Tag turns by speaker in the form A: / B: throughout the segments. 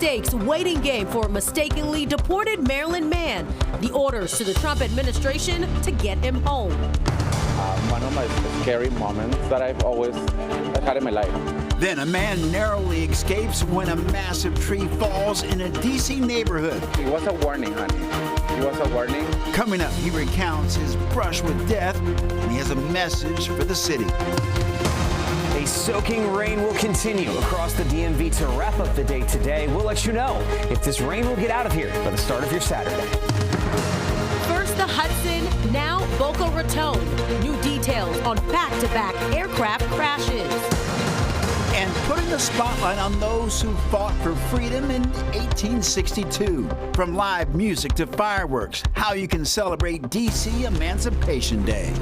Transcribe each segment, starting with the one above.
A: high-stakes waiting game for a mistakenly deported Maryland man. The orders to the Trump administration to get him home.
B: One of my scary moments that I've had in my life.
C: Then a man narrowly escapes when a massive tree falls in a D.C. neighborhood.
B: It was a warning, honey. It was a warning.
C: Coming up, he recounts his brush with death, and he has a message for the city.
D: A soaking rain will continue across the DMV to wrap up the day today. We'll let you know if this rain will get out of here by the start of your Saturday.
A: First the Hudson, now Boca Raton. New details on back-to-back aircraft crashes.
C: And putting the spotlight on those who fought for freedom in 1862. From live music to fireworks, how you can celebrate D.C. Emancipation Day.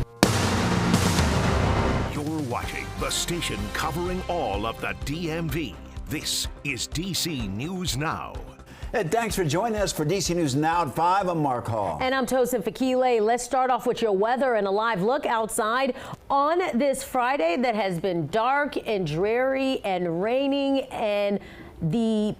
E: You're watching the station covering all of the DMV. This is DC News Now.
C: Hey, thanks for joining us for DC News Now at 5. I'm Mark Hall.
A: And I'm Tosin Fakile. Let's start off with your weather and a live look outside on this Friday that has been dark and dreary and raining. And the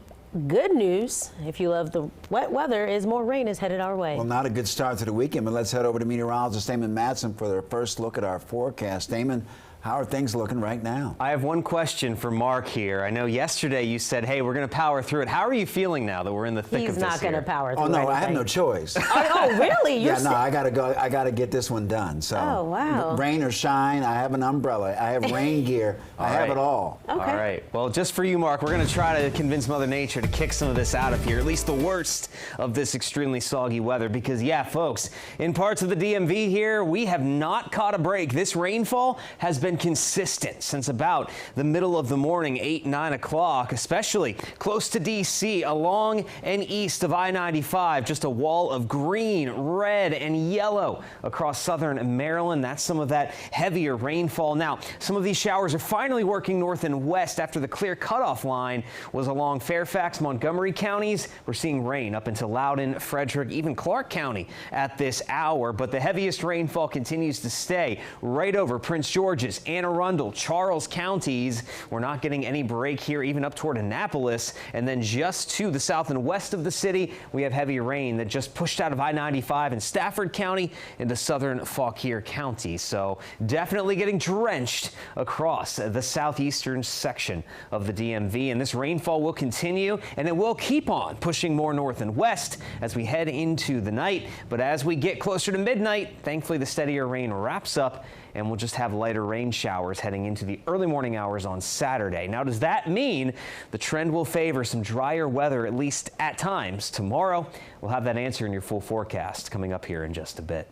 A: good news, if you love the wet weather, is more rain is headed our way.
C: Well, not a good start to the weekend, but let's head over to meteorologist Damon Madsen for their first look at our forecast. Damon, how are things looking right now?
D: I have one question for Mark here. I know yesterday you said, hey, we're going to power through it. How are you feeling now that we're in the thick of this?
A: He's not going to power through
C: Oh, no,
A: anything.
C: I have no choice.
A: Oh, really?
C: Yeah, no, I got to go. I got to get this one done. So,
A: oh, wow.
C: Rain or shine, I have an umbrella. I have rain gear. I have it all.
A: Okay.
D: All right. Well, just for you, Mark, we're going to try to convince Mother Nature to kick some of this out of here, at least the worst of this extremely soggy weather. Because, yeah, folks, in parts of the DMV here, we have not caught a break. This rainfall has been consistent since about the middle of the morning, 8, 9 o'clock, especially close to D.C., along and east of I-95. Just a wall of green, red, and yellow across southern Maryland. That's some of that heavier rainfall. Now, some of these showers are finally working north and west after the clear cutoff line was along Fairfax, Montgomery counties. We're seeing rain up into Loudoun, Frederick, even Clark County at this hour. But the heaviest rainfall continues to stay right over Prince George's, Anne Arundel, Charles counties. We're not getting any break here, even up toward Annapolis. And then just to the south and west of the city, we have heavy rain that just pushed out of I-95 in Stafford County into southern Fauquier County. So definitely getting drenched across the southeastern section of the DMV. And this rainfall will continue, and it will keep on pushing more north and west as we head into the night. But as we get closer to midnight, thankfully the steadier rain wraps up, and we'll just have lighter rain showers heading into the early morning hours on Saturday. Now, does that mean the trend will favor some drier weather, at least at times, tomorrow? We'll have that answer in your full forecast coming up here in just a bit.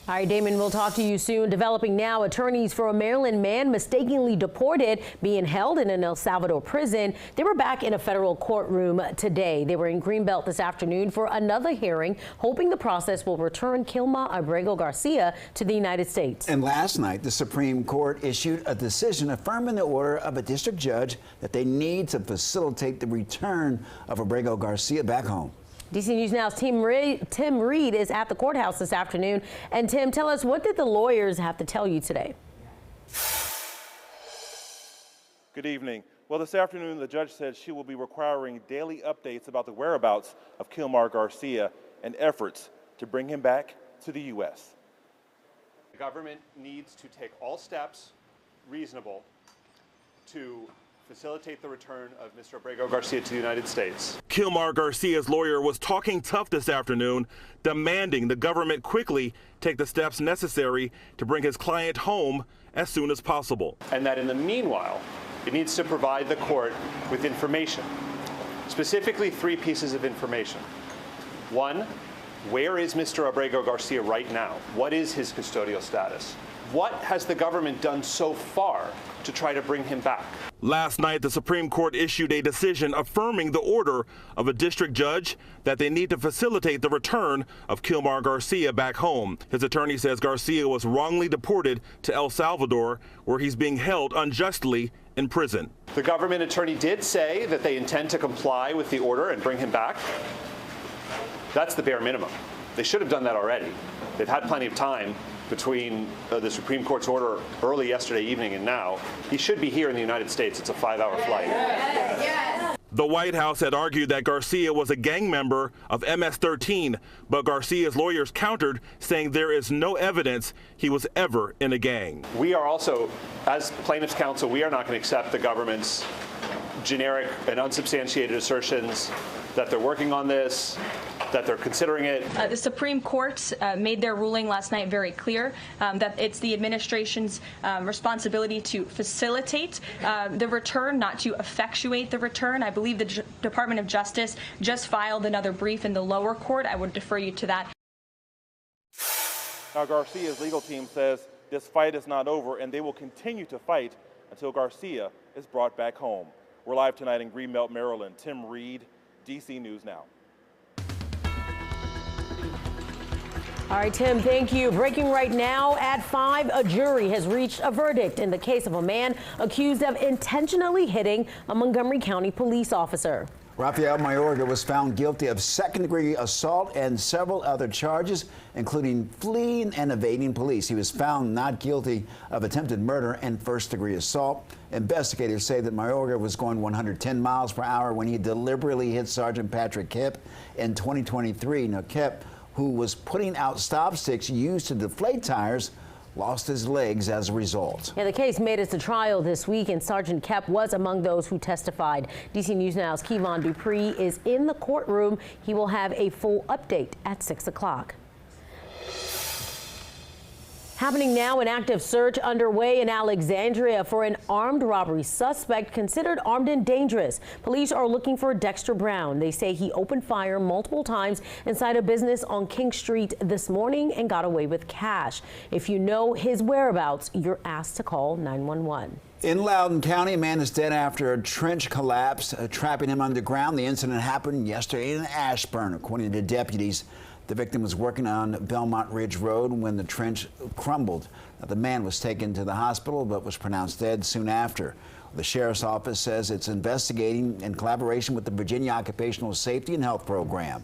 A: All right, Damon, we'll talk to you soon. Developing now, attorneys for a Maryland man mistakenly deported being held in an El Salvador prison. They were back in a federal courtroom today. They were in Greenbelt this afternoon for another hearing, hoping the process will return Kilma Abrego Garcia to the United States.
C: And last night, the Supreme Court issued a decision affirming the order of a district judge that they need to facilitate the return of Abrego Garcia back home.
A: DC News Now's Tim Reed is at the courthouse this afternoon. And Tim, tell us, what did the lawyers have to tell you today?
F: Good evening. Well, this afternoon, the judge said she will be requiring daily updates about the whereabouts of Kilmar Garcia and efforts to bring him back to the U.S.
G: The government needs to take all steps reasonable to facilitate the return of Mr. Abrego Garcia to the United States.
F: Kilmar Garcia's lawyer was talking tough this afternoon, demanding the government quickly take the steps necessary to bring his client home as soon as possible.
G: And that in the meanwhile, it needs to provide the court with information, specifically 3 pieces of information. 1, where is Mr. Abrego Garcia right now? What is his custodial status? What has the government done so far to try to bring him back?
F: Last night, the Supreme Court issued a decision affirming the order of a district judge that they need to facilitate the return of Kilmar Garcia back home. His attorney says Garcia was wrongly deported to El Salvador, where he's being held unjustly in prison.
G: The government attorney did say that they intend to comply with the order and bring him back. That's the bare minimum. They should have done that already. They've had plenty of time between the Supreme Court's order early yesterday evening and now, he should be here in the United States. It's a 5-hour flight.
F: The White House had argued that Garcia was a gang member of MS-13, but Garcia's lawyers countered, saying there is no evidence he was ever in a gang.
G: We are also, as plaintiffs' counsel, we are not going to accept the government's generic and unsubstantiated assertions that they're working on this, that they're considering it.
H: The Supreme Court made their ruling last night very clear that it's the administration's responsibility to facilitate the return, not to effectuate the return. I believe the Department of Justice just filed another brief in the lower court. I would defer you to that.
F: Now, Garcia's legal team says this fight is not over, and they will continue to fight until Garcia is brought back home. We're live tonight in Greenbelt, Maryland. Tim Reed, DC News Now.
A: All right, Tim, thank you. Breaking right now at 5, a jury has reached a verdict in the case of a man accused of intentionally hitting a Montgomery County police officer.
C: Rafael Mayorga was found guilty of second-degree assault and several other charges, including fleeing and evading police. He was found not guilty of attempted murder and first-degree assault. Investigators say that Mayorga was going 110 miles per hour when he deliberately hit Sergeant Patrick Kipp in 2023. Now, Kipp, who was putting out stop sticks used to deflate tires, lost his legs as a result.
A: Yeah, the case made it to trial this week, and Sergeant Kipp was among those who testified. DC News Now's Kevon Dupree is in the courtroom. He will have a full update at 6 o'clock. Happening now, an active search underway in Alexandria for an armed robbery suspect considered armed and dangerous. Police are looking for Dexter Brown. They say he opened fire multiple times inside a business on King Street this morning and got away with cash. If you know his whereabouts, you're asked to call 911.
C: In Loudoun County, a man is dead after a trench collapsed, trapping him underground. The incident happened yesterday in Ashburn, according to deputies. The victim was working on Belmont Ridge Road when the trench crumbled. Now, the man was taken to the hospital but was pronounced dead soon after. The sheriff's office says it's investigating in collaboration with the Virginia Occupational Safety and Health Program.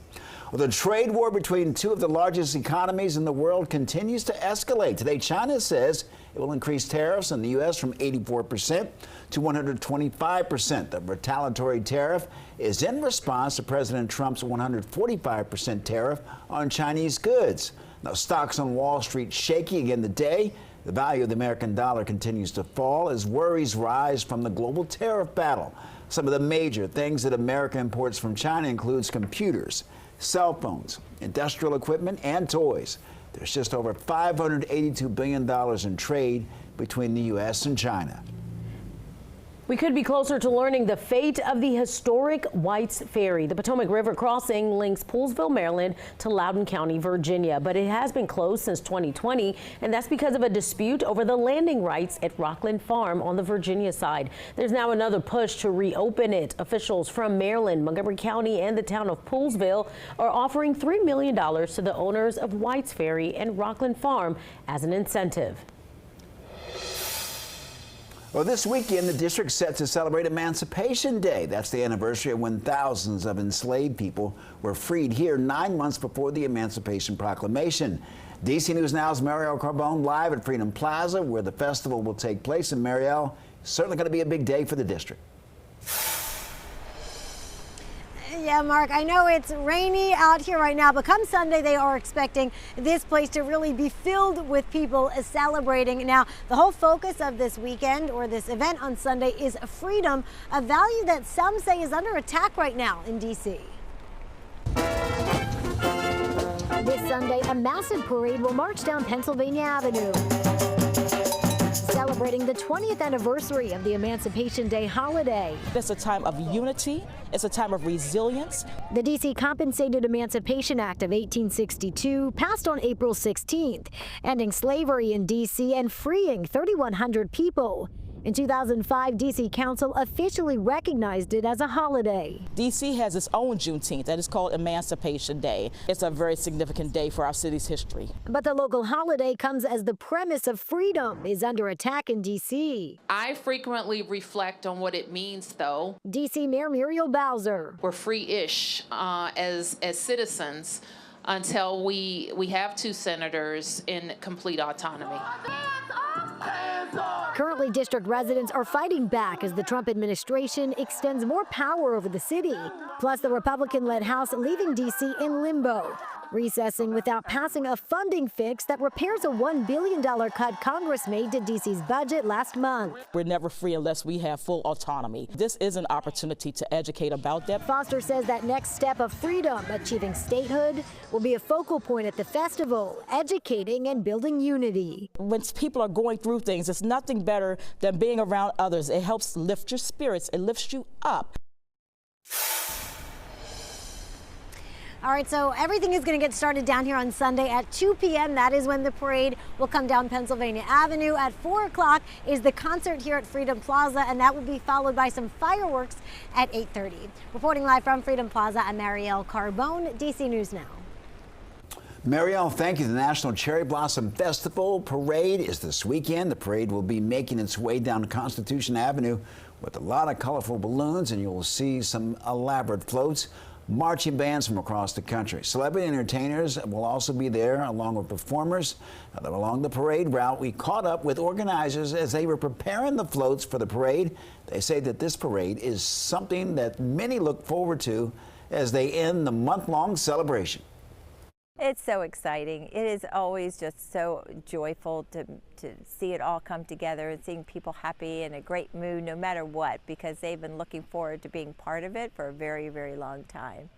C: Well, the trade war between two of the largest economies in the world continues to escalate. Today, China says it will increase tariffs in the U.S. from 84% to 125%. The retaliatory tariff is in response to President Trump's 145% tariff on Chinese goods. Now, stocks on Wall Street shaky again today. The value of the American dollar continues to fall as worries rise from the global tariff battle. Some of the major things that America imports from China includes computers, cell phones, industrial equipment, and toys. There's just over $582 billion in trade between the U.S. and China.
A: We could be closer to learning the fate of the historic Whites Ferry. The Potomac River crossing links Poolesville, Maryland to Loudoun County, Virginia, but it has been closed since 2020, and that's because of a dispute over the landing rights at Rockland Farm on the Virginia side. There's now another push to reopen it. Officials from Maryland, Montgomery County, and the town of Poolesville are offering $3 million to the owners of Whites Ferry and Rockland Farm as an incentive.
C: Well, this weekend, the district's set to celebrate Emancipation Day. That's the anniversary of when thousands of enslaved people were freed here 9 months before the Emancipation Proclamation. DC News Now's Marielle Carbone live at Freedom Plaza, where the festival will take place. And Marielle, certainly going to be a big day for the district.
I: Yeah, Mark, I know it's rainy out here right now, but come Sunday, they are expecting this place to really be filled with people celebrating. Now, the whole focus of this weekend or this event on Sunday is freedom, a value that some say is under attack right now in D.C.
J: This Sunday, a massive parade will march down Pennsylvania Avenue, celebrating the 20th anniversary of the Emancipation Day holiday.
K: It's a time of unity. It's a time of resilience.
J: The D.C. Compensated Emancipation Act of 1862 passed on April 16th, ending slavery in D.C. and freeing 3,100 people. In 2005, D.C. Council officially recognized it as a holiday.
K: D.C. has its own Juneteenth that is called Emancipation Day. It's a very significant day for our city's history.
J: But the local holiday comes as the premise of freedom is under attack in D.C.
L: I frequently reflect on what it means, though.
J: D.C. Mayor Muriel Bowser.
L: We're free-ish as citizens. until we have 2 senators in complete autonomy.
J: Currently, district residents are fighting back as the Trump administration extends more power over the city. Plus, the Republican-led House leaving D.C. in limbo, recessing without passing a funding fix that repairs a $1 billion cut Congress made to D.C.'s budget last month.
K: We're never free unless we have full autonomy. This is an opportunity to educate about that.
J: Foster says that next step of freedom, achieving statehood, will be a focal point at the festival, educating and building unity.
K: When people are going through things, it's nothing better than being around others. It helps lift your spirits. It lifts you up.
I: All right, so everything is going to get started down here on Sunday at 2 p.m. That is when the parade will come down Pennsylvania Avenue. At 4 o'clock is the concert here at Freedom Plaza, and that will be followed by some fireworks at 8:30. Reporting live from Freedom Plaza, I'm Marielle Carbone, DC News Now.
C: Marielle, thank you. The National Cherry Blossom Festival Parade is this weekend. The parade will be making its way down Constitution Avenue with a lot of colorful balloons, and you'll see some elaborate floats. Marching bands from across the country. Celebrity entertainers will also be there, along with performers. Along the parade route, we caught up with organizers as they were preparing the floats for the parade. They say that this parade is something that many look forward to as they end the month-long celebration.
M: It's so exciting. It is always just so joyful to see it all come together and seeing people happy in a great mood no matter what, because they've been looking forward to being part of it for a very, very long time.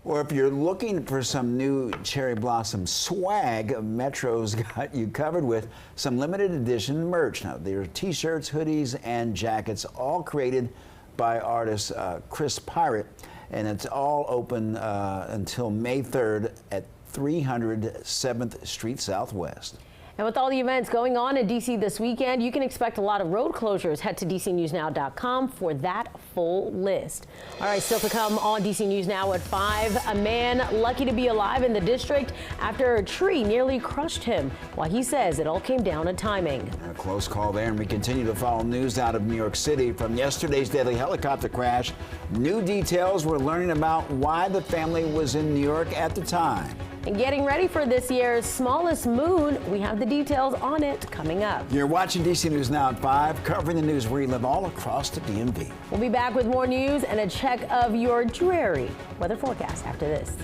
C: Or if you're looking for some new cherry blossom swag, Metro's got you covered with some limited edition merch. Now, there are t-shirts, hoodies, and jackets, all created by artist Chris Pirate. And it's all open until May 3rd at 300 7th Street Southwest.
A: And with all the events going on in D.C. this weekend, you can expect a lot of road closures. Head to DCNewsNow.com for that full list. All right, still to come on DC News Now at 5. A man lucky to be alive in the district after a tree nearly crushed him. While he says it all came down to timing.
C: A close call there, and we continue to follow news out of New York City from yesterday's deadly helicopter crash. New details, we're learning about why the family was in New York at the time.
A: And getting ready for this year's smallest moon, we have the details on it coming up.
C: You're watching DC News Now at 5, covering the news where you live all across the DMV.
A: We'll be back with more news and a check of your dreary weather forecast after this.